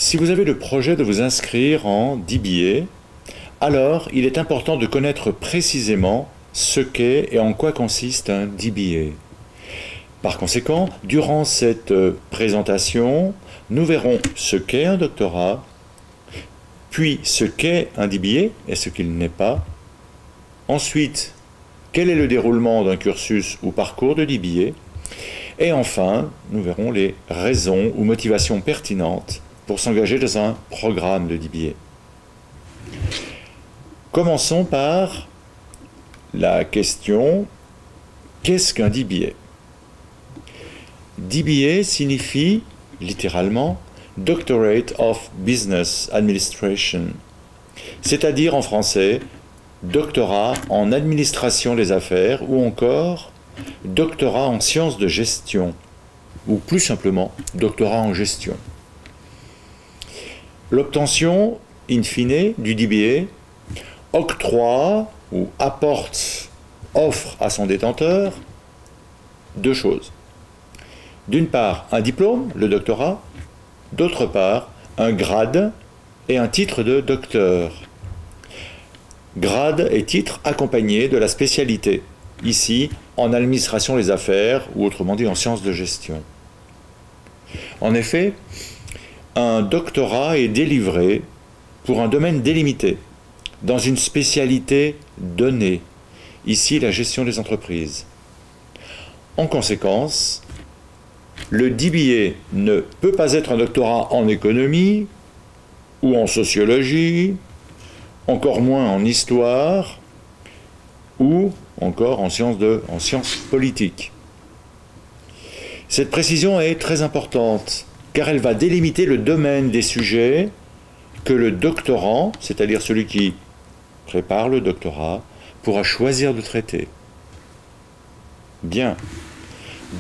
Si vous avez le projet de vous inscrire en DBA, alors il est important de connaître précisément ce qu'est et en quoi consiste un DBA. Par conséquent, durant cette présentation, nous verrons ce qu'est un doctorat, puis ce qu'est un DBA et ce qu'il n'est pas. Ensuite, quel est le déroulement d'un cursus ou parcours de DBA. Et enfin, nous verrons les raisons ou motivations pertinentes pour s'engager dans un programme de DBA. Commençons par la question « Qu'est-ce qu'un DBA ?» DBA signifie littéralement « Doctorate of Business Administration », c'est-à-dire en français « doctorat en administration des affaires » ou encore « doctorat en sciences de gestion » ou plus simplement « doctorat en gestion ». L'obtention, in fine, du DBA octroie ou apporte, offre à son détenteur deux choses. D'une part, un diplôme, le doctorat, d'autre part, un grade et un titre de docteur. Grade et titre accompagnés de la spécialité, ici en administration des affaires ou autrement dit en sciences de gestion. En effet, un doctorat est délivré pour un domaine délimité, dans une spécialité donnée, ici la gestion des entreprises. En conséquence, le DBA ne peut pas être un doctorat en économie ou en sociologie, encore moins en histoire ou encore en sciences politiques. Cette précision est très importante car elle va délimiter le domaine des sujets que le doctorant, c'est-à-dire celui qui prépare le doctorat, pourra choisir de traiter. Bien.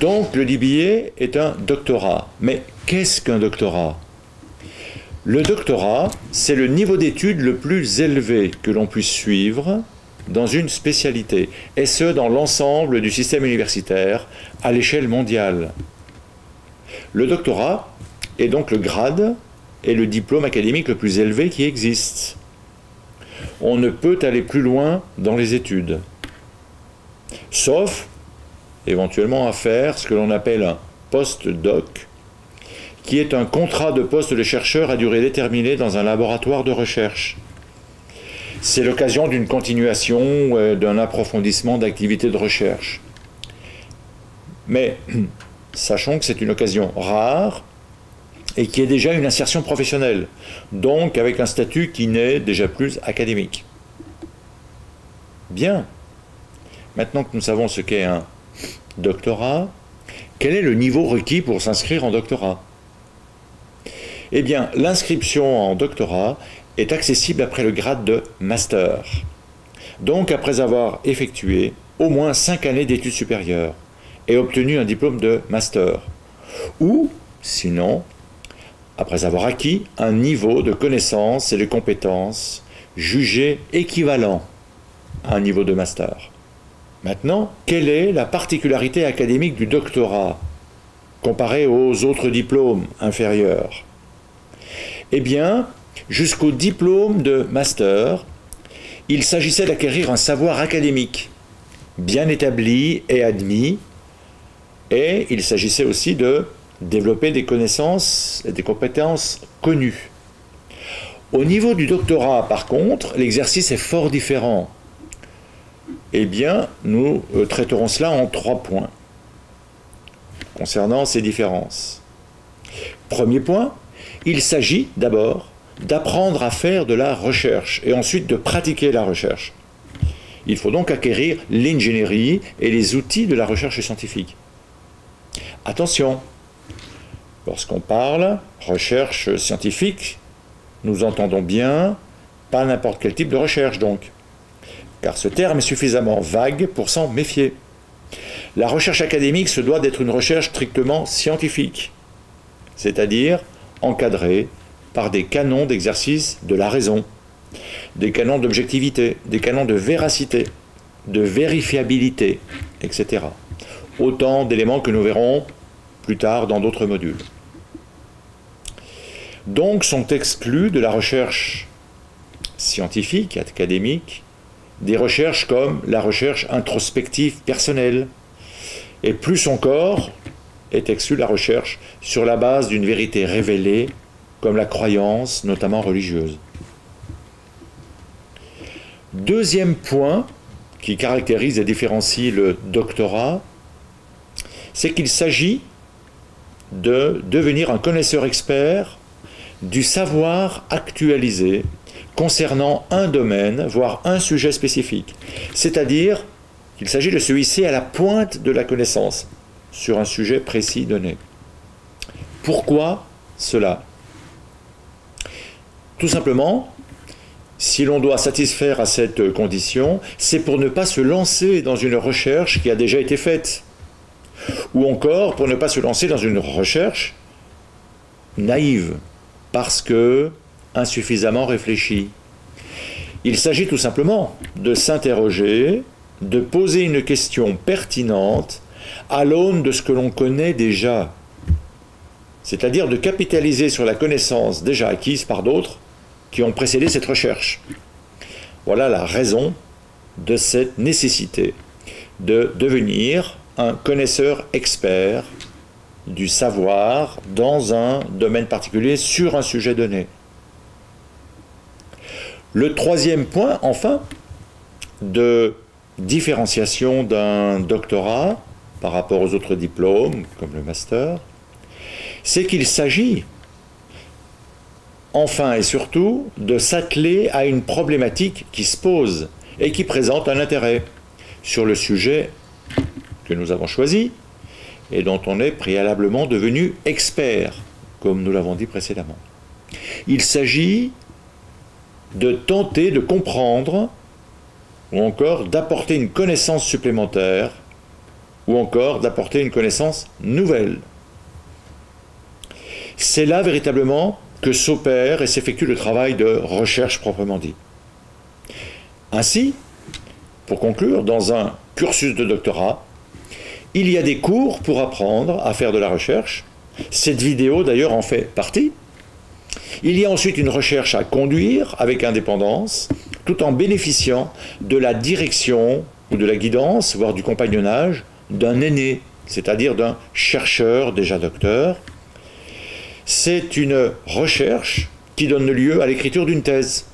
Donc le DBA est un doctorat. Mais qu'est-ce qu'un doctorat? Le doctorat, c'est le niveau d'études le plus élevé que l'on puisse suivre dans une spécialité, et ce dans l'ensemble du système universitaire à l'échelle mondiale. Le doctorat est donc le grade et le diplôme académique le plus élevé qui existe. On ne peut aller plus loin dans les études, sauf éventuellement à faire ce que l'on appelle un post-doc, qui est un contrat de poste de chercheur à durée déterminée dans un laboratoire de recherche. C'est l'occasion d'une continuation, d'un approfondissement d'activités de recherche. Mais sachons que c'est une occasion rare et qui est déjà une insertion professionnelle, donc avec un statut qui n'est déjà plus académique. Bien. Maintenant que nous savons ce qu'est un doctorat, quel est le niveau requis pour s'inscrire en doctorat? Eh bien, l'inscription en doctorat est accessible après le grade de master, donc après avoir effectué au moins 5 années d'études supérieures et obtenu un diplôme de master, ou, sinon, après avoir acquis un niveau de connaissances et de compétences jugé équivalent à un niveau de master. Maintenant, quelle est la particularité académique du doctorat comparée aux autres diplômes inférieurs? Eh bien, jusqu'au diplôme de master, il s'agissait d'acquérir un savoir académique bien établi et admis, et il s'agissait aussi de développer des connaissances et des compétences connues. Au niveau du doctorat, par contre, l'exercice est fort différent. Eh bien, nous traiterons cela en 3 points concernant ces différences. Premier point, il s'agit d'abord d'apprendre à faire de la recherche et ensuite de pratiquer la recherche. Il faut donc acquérir l'ingénierie et les outils de la recherche scientifique. Attention, lorsqu'on parle recherche scientifique, nous entendons bien pas n'importe quel type de recherche donc, car ce terme est suffisamment vague pour s'en méfier. La recherche académique se doit d'être une recherche strictement scientifique, c'est-à-dire encadrée par des canons d'exercice de la raison, des canons d'objectivité, des canons de véracité, de vérifiabilité, etc. Autant d'éléments que nous verrons plus tard dans d'autres modules. Donc sont exclus de la recherche scientifique, académique, des recherches comme la recherche introspective personnelle. Et plus encore est exclue la recherche sur la base d'une vérité révélée, comme la croyance, notamment religieuse. Deuxième point qui caractérise et différencie le doctorat, c'est qu'il s'agit de devenir un connaisseur expert du savoir actualisé concernant un domaine, voire un sujet spécifique. C'est-à-dire qu'il s'agit de se hisser à la pointe de la connaissance sur un sujet précis donné. Pourquoi cela? Tout simplement, si l'on doit satisfaire à cette condition, c'est pour ne pas se lancer dans une recherche qui a déjà été faite, ou encore pour ne pas se lancer dans une recherche naïve, parce que insuffisamment réfléchie. Il s'agit tout simplement de s'interroger, de poser une question pertinente à l'aune de ce que l'on connaît déjà, c'est-à-dire de capitaliser sur la connaissance déjà acquise par d'autres qui ont précédé cette recherche. Voilà la raison de cette nécessité de devenir un connaisseur expert du savoir dans un domaine particulier sur un sujet donné. Le troisième point, enfin, de différenciation d'un doctorat par rapport aux autres diplômes, comme le master, c'est qu'il s'agit, enfin et surtout, de s'atteler à une problématique qui se pose et qui présente un intérêt sur le sujet que nous avons choisi et dont on est préalablement devenu expert, comme nous l'avons dit précédemment. Il s'agit de tenter de comprendre, ou encore d'apporter une connaissance supplémentaire, ou encore d'apporter une connaissance nouvelle. C'est là véritablement que s'opère et s'effectue le travail de recherche proprement dit. Ainsi, pour conclure, dans un cursus de doctorat, il y a des cours pour apprendre à faire de la recherche. Cette vidéo d'ailleurs en fait partie. Il y a ensuite une recherche à conduire avec indépendance, tout en bénéficiant de la direction ou de la guidance, voire du compagnonnage, d'un aîné, c'est-à-dire d'un chercheur déjà docteur. C'est une recherche qui donne lieu à l'écriture d'une thèse.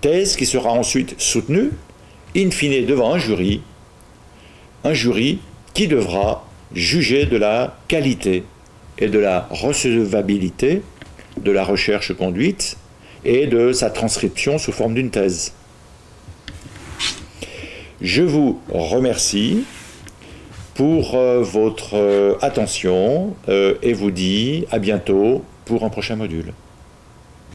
Thèse qui sera ensuite soutenue, in fine, devant un jury qui devra juger de la qualité et de la recevabilité de la recherche conduite et de sa transcription sous forme d'une thèse. Je vous remercie pour votre attention et vous dis à bientôt pour un prochain module.